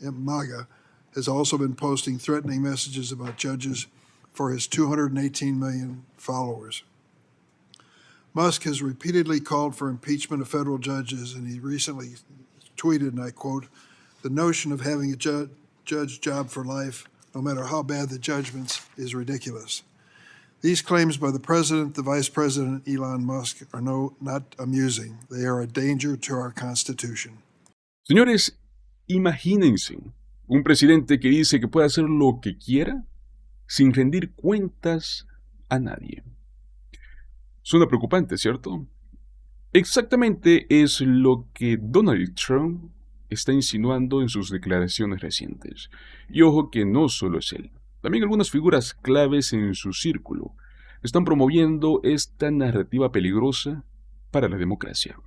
MAGA, has also been posting threatening messages about judges for his 218 million followers. Musk has repeatedly called for impeachment of federal judges, and he recently tweeted, and I quote, "The notion of having a judge job for life, no matter how bad the judgments, is ridiculous." These claims by the President, the Vice President, Elon Musk, are not amusing. They are a danger to our Constitution. Señores, imagínense un presidente que dice que puede hacer lo que quiera sin rendir cuentas a nadie. Suena preocupante, ¿cierto? Exactamente es lo que Donald Trump está insinuando en sus declaraciones recientes. Y ojo que no solo es él. También algunas figuras claves en su círculo están promoviendo esta narrativa peligrosa para la democracia.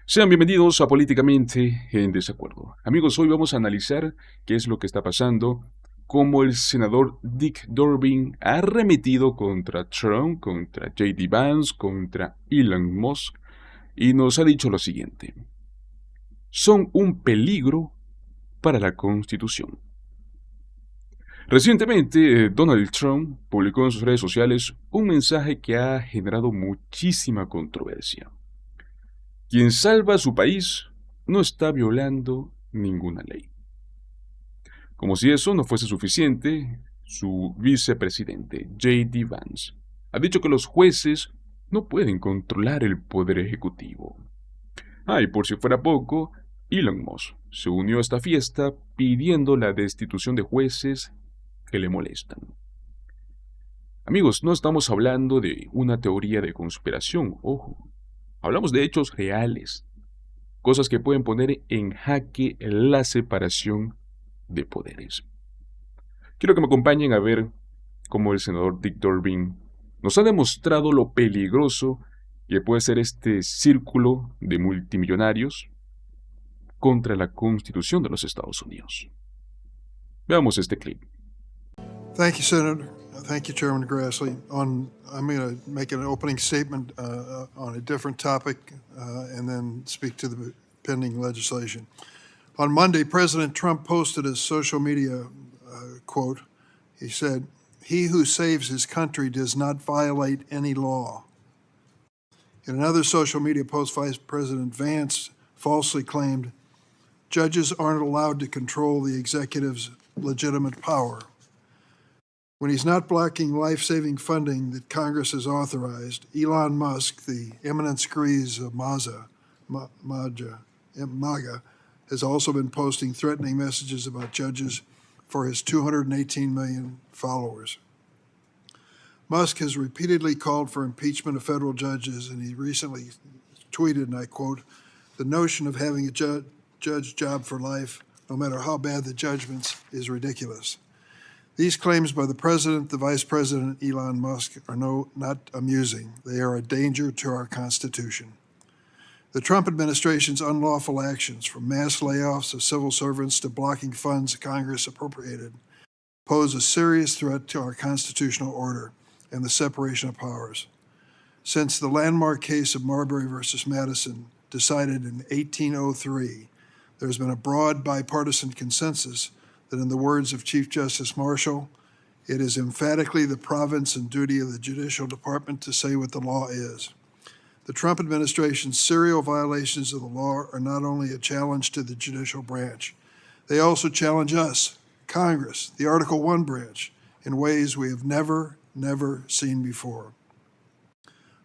Sean bienvenidos a Políticamente en Desacuerdo. Amigos, hoy vamos a analizar qué es lo que está pasando, cómo el senador Dick Durbin ha arremetido contra Trump, contra J.D. Vance, contra Elon Musk, y nos ha dicho lo siguiente: son un peligro para la Constitución. Recientemente, Donald Trump publicó en sus redes sociales un mensaje que ha generado muchísima controversia. Quien salva a su país no está violando ninguna ley. Como si eso no fuese suficiente, su vicepresidente, J.D. Vance, ha dicho que los jueces no pueden controlar el poder ejecutivo. Y por si fuera poco, Elon Musk se unió a esta fiesta pidiendo la destitución de jueces que le molestan. Amigos, no estamos hablando de una teoría de conspiración, ojo. Hablamos de hechos reales, cosas que pueden poner en jaque la separación de poderes. Quiero que me acompañen a ver cómo el senador Dick Durbin nos ha demostrado lo peligroso que puede ser este círculo de multimillonarios contra la Constitución de los Estados Unidos. Veamos este clip. Thank you, Senator. Thank you, Chairman Grassley. I'm going to make an opening statement on a different topic and then speak to the pending legislation. On Monday, President Trump posted a social media quote. He said, "He who saves his country does not violate any law." In another social media post, Vice President Vance falsely claimed, "Judges aren't allowed to control the executive's legitimate power." When he's not blocking life-saving funding that Congress has authorized, Elon Musk, the eminent screes of MAGA, has also been posting threatening messages about judges for his 218 million followers. Musk has repeatedly called for impeachment of federal judges, and he recently tweeted, and I quote, "The notion of having a judge job for life, no matter how bad the judgments, is ridiculous." These claims by the President, the Vice President, Elon Musk, are not amusing. They are a danger to our Constitution. The Trump administration's unlawful actions, from mass layoffs of civil servants to blocking funds Congress appropriated, pose a serious threat to our constitutional order and the separation of powers. Since the landmark case of Marbury versus Madison, decided in 1803, there has been a broad bipartisan consensus that, in the words of Chief Justice Marshall, it is emphatically the province and duty of the Judicial Department to say what the law is. The Trump administration's serial violations of the law are not only a challenge to the judicial branch, they also challenge us, Congress, the Article I branch, in ways we have never seen before.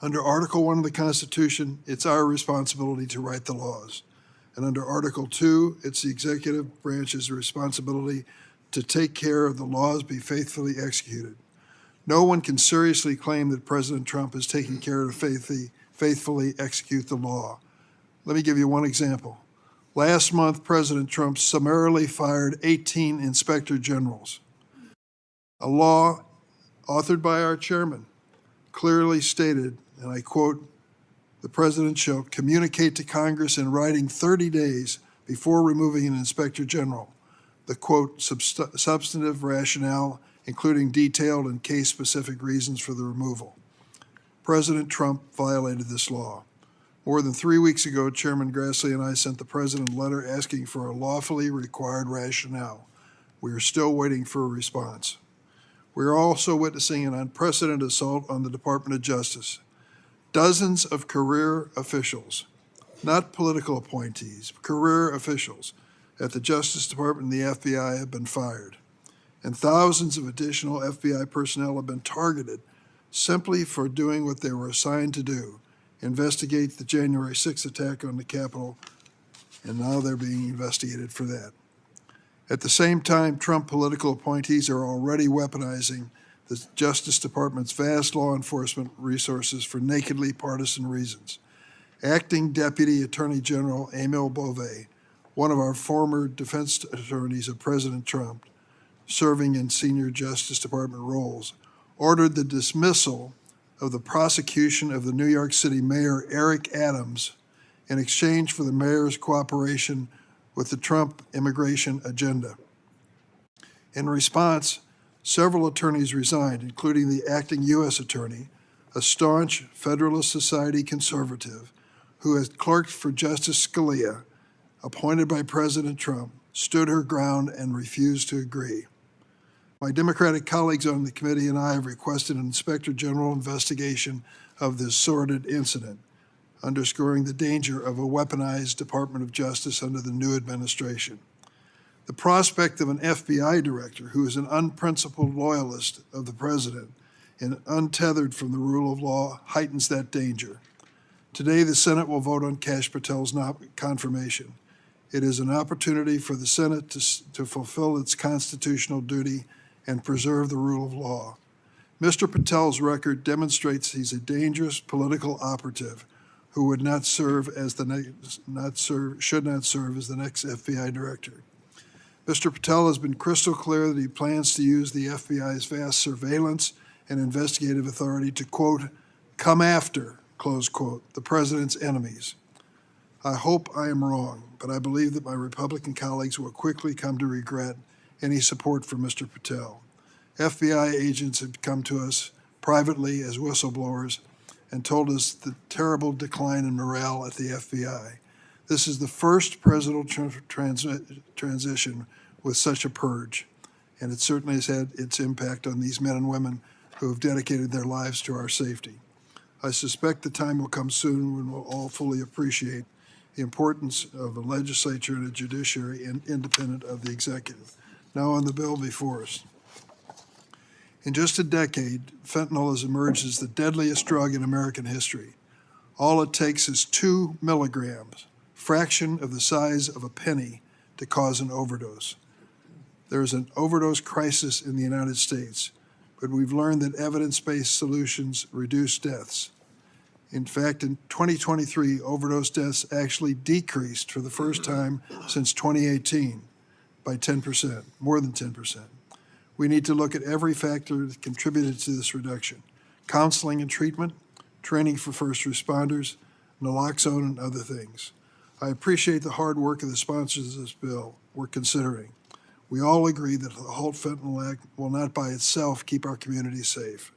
Under Article I of the Constitution, it's our responsibility to write the laws. And under Article II, it's the executive branch's responsibility to take care of the laws be faithfully executed. No one can seriously claim that President Trump is taking care to faithfully execute the law. Let me give you one example. Last month, President Trump summarily fired 18 inspector generals. A law authored by our chairman clearly stated, and I quote, "The President shall communicate to Congress in writing 30 days before removing an Inspector General the, quote, substantive rationale, including detailed and case-specific reasons for the removal." President Trump violated this law. More than 3 weeks ago, Chairman Grassley and I sent the President a letter asking for a lawfully required rationale. We are still waiting for a response. We are also witnessing an unprecedented assault on the Department of Justice. Dozens of career officials, not political appointees, career officials at the Justice Department and the FBI have been fired, and thousands of additional FBI personnel have been targeted simply for doing what they were assigned to do, investigate the January 6th attack on the Capitol, and now they're being investigated for that. At the same time, Trump political appointees are already weaponizing the Justice Department's vast law enforcement resources for nakedly partisan reasons. Acting Deputy Attorney General Emil Bove, one of our former defense attorneys of President Trump, serving in senior Justice Department roles, ordered the dismissal of the prosecution of the New York City Mayor Eric Adams in exchange for the mayor's cooperation with the Trump immigration agenda. In response, several attorneys resigned, including the acting U.S. attorney, a staunch Federalist Society conservative who has clerked for Justice Scalia, appointed by President Trump, stood her ground and refused to agree. My Democratic colleagues on the committee and I have requested an Inspector General investigation of this sordid incident, underscoring the danger of a weaponized Department of Justice under the new administration. The prospect of an FBI director who is an unprincipled loyalist of the president and untethered from the rule of law heightens that danger. Today, the Senate will vote on Kash Patel's confirmation. It is an opportunity for the Senate to fulfill its constitutional duty and preserve the rule of law. Mr. Patel's record demonstrates he's a dangerous political operative who would not serve as should not serve as the next FBI director. Mr. Patel has been crystal clear that he plans to use the FBI's vast surveillance and investigative authority to, quote, come after, close quote, the president's enemies. I hope I am wrong, but I believe that my Republican colleagues will quickly come to regret any support for Mr. Patel. FBI agents have come to us privately as whistleblowers and told us the terrible decline in morale at the FBI. This is the first presidential transition with such a purge, and it certainly has had its impact on these men and women who have dedicated their lives to our safety. I suspect the time will come soon when we'll all fully appreciate the importance of a legislature and a judiciary independent of the executive. Now on the bill before us. In just a decade, fentanyl has emerged as the deadliest drug in American history. All it takes is 2 milligrams, fraction of the size of a penny, to cause an overdose. There is an overdose crisis in the United States, but we've learned that evidence-based solutions reduce deaths. In fact, in 2023, overdose deaths actually decreased for the first time since 2018 by 10%, more than 10%. We need to look at every factor that contributed to this reduction: counseling and treatment, training for first responders, naloxone, and other things. I appreciate the hard work of the sponsors of this bill we're considering. We all agree that the Halt Fentanyl Act will not by itself keep our communities safe.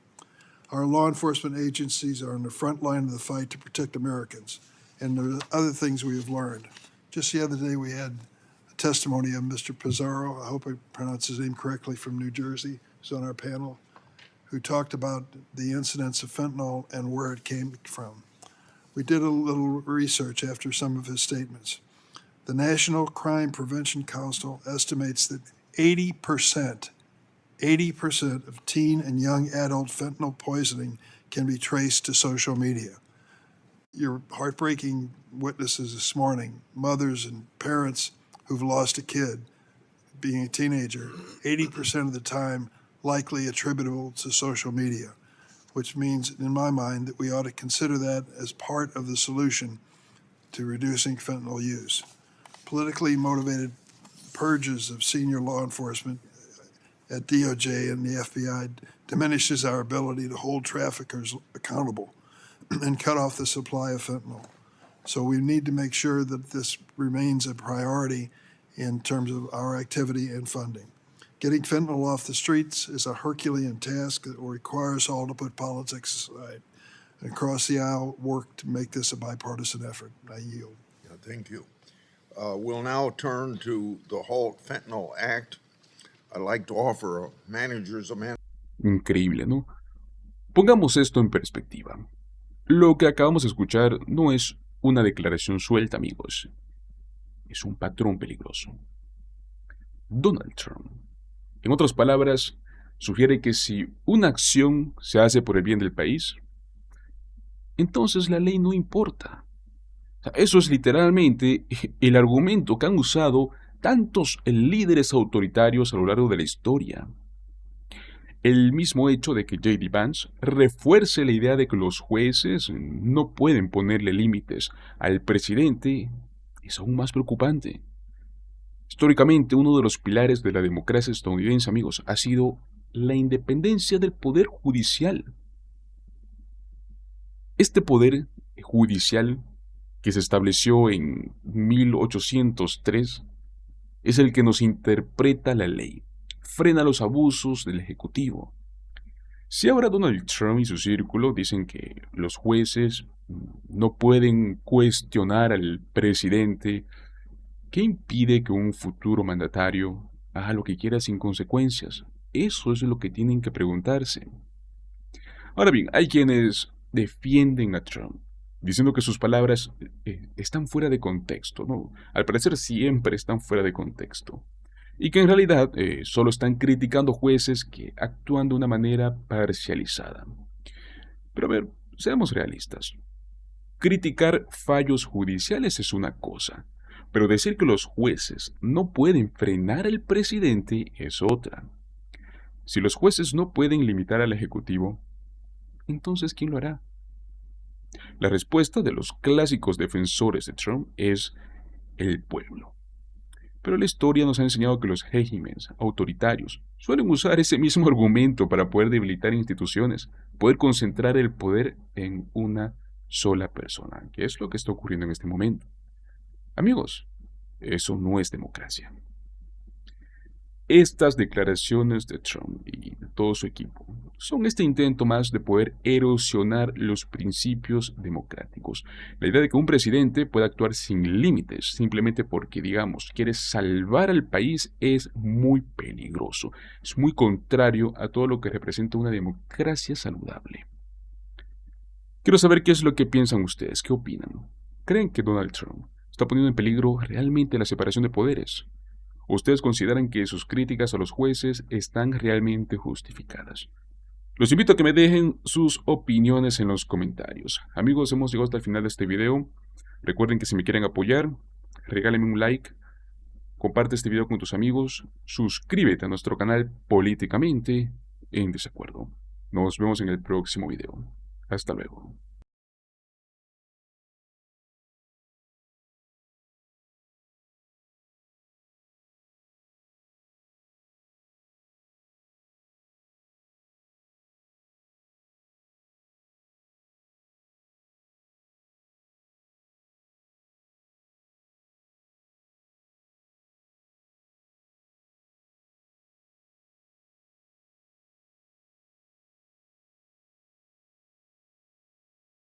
Our law enforcement agencies are on the front line of the fight to protect Americans, and there are other things we have learned. Just the other day, we had a testimony of Mr. Pizarro, I hope I pronounced his name correctly, from New Jersey, who's on our panel, who talked about the incidence of fentanyl and where it came from. We did a little research after some of his statements. The National Crime Prevention Council estimates that 80% of teen and young adult fentanyl poisoning can be traced to social media. Your heartbreaking witnesses this morning, mothers and parents who've lost a kid being a teenager, 80% of the time likely attributable to social media, which means, in my mind, that we ought to consider that as part of the solution to reducing fentanyl use. Politically motivated purges of senior law enforcement at DOJ and the FBI diminishes our ability to hold traffickers accountable and cut off the supply of fentanyl. So we need to make sure that this remains a priority in terms of our activity and funding. Getting fentanyl off the streets is a Herculean task that will require us all to put politics aside. across the aisle work to make this a bipartisan effort. I yield. Yeah, thank you. We'll now turn to the Halt Fentanyl Act. I'd like to offer a manager's amendment. Increíble, ¿no? Pongamos esto en perspectiva. Lo que acabamos de escuchar no es una declaración suelta, amigos. Es un patrón peligroso. Donald Trump, en otras palabras, sugiere que si una acción se hace por el bien del país, entonces la ley no importa. Eso es literalmente el argumento que han usado tantos líderes autoritarios a lo largo de la historia. El mismo hecho de que J.D. Vance refuerce la idea de que los jueces no pueden ponerle límites al presidente es aún más preocupante. Históricamente, uno de los pilares de la democracia estadounidense, amigos, ha sido la independencia del poder judicial. Este poder judicial, que se estableció en 1803, es el que nos interpreta la ley, frena los abusos del Ejecutivo. Si ahora Donald Trump y su círculo dicen que los jueces no pueden cuestionar al presidente, ¿qué impide que un futuro mandatario haga lo que quiera sin consecuencias? Eso es lo que tienen que preguntarse. Ahora bien, hay quienes defienden a Trump, diciendo que sus palabras están fuera de contexto, ¿no? Al parecer siempre están fuera de contexto. Y que en realidad solo están criticando jueces que actúan de una manera parcializada. Pero a ver, seamos realistas. Criticar fallos judiciales es una cosa, pero decir que los jueces no pueden frenar al presidente es otra. Si los jueces no pueden limitar al Ejecutivo, entonces ¿quién lo hará? La respuesta de los clásicos defensores de Trump es el pueblo. Pero la historia nos ha enseñado que los regímenes autoritarios suelen usar ese mismo argumento para poder debilitar instituciones, poder concentrar el poder en una sola persona, que es lo que está ocurriendo en este momento. Amigos, eso no es democracia. Estas declaraciones de Trump y de todo su equipo son este intento más de poder erosionar los principios democráticos. La idea de que un presidente pueda actuar sin límites simplemente porque, digamos, quiere salvar al país es muy peligroso. Es muy contrario a todo lo que representa una democracia saludable. Quiero saber qué es lo que piensan ustedes, qué opinan. ¿Creen que Donald Trump está poniendo en peligro realmente la separación de poderes? ¿Ustedes consideran que sus críticas a los jueces están realmente justificadas? Los invito a que me dejen sus opiniones en los comentarios. Amigos, hemos llegado hasta el final de este video. Recuerden que si me quieren apoyar, regálenme un like, comparte este video con tus amigos, suscríbete a nuestro canal Políticamente en Desacuerdo. Nos vemos en el próximo video. Hasta luego.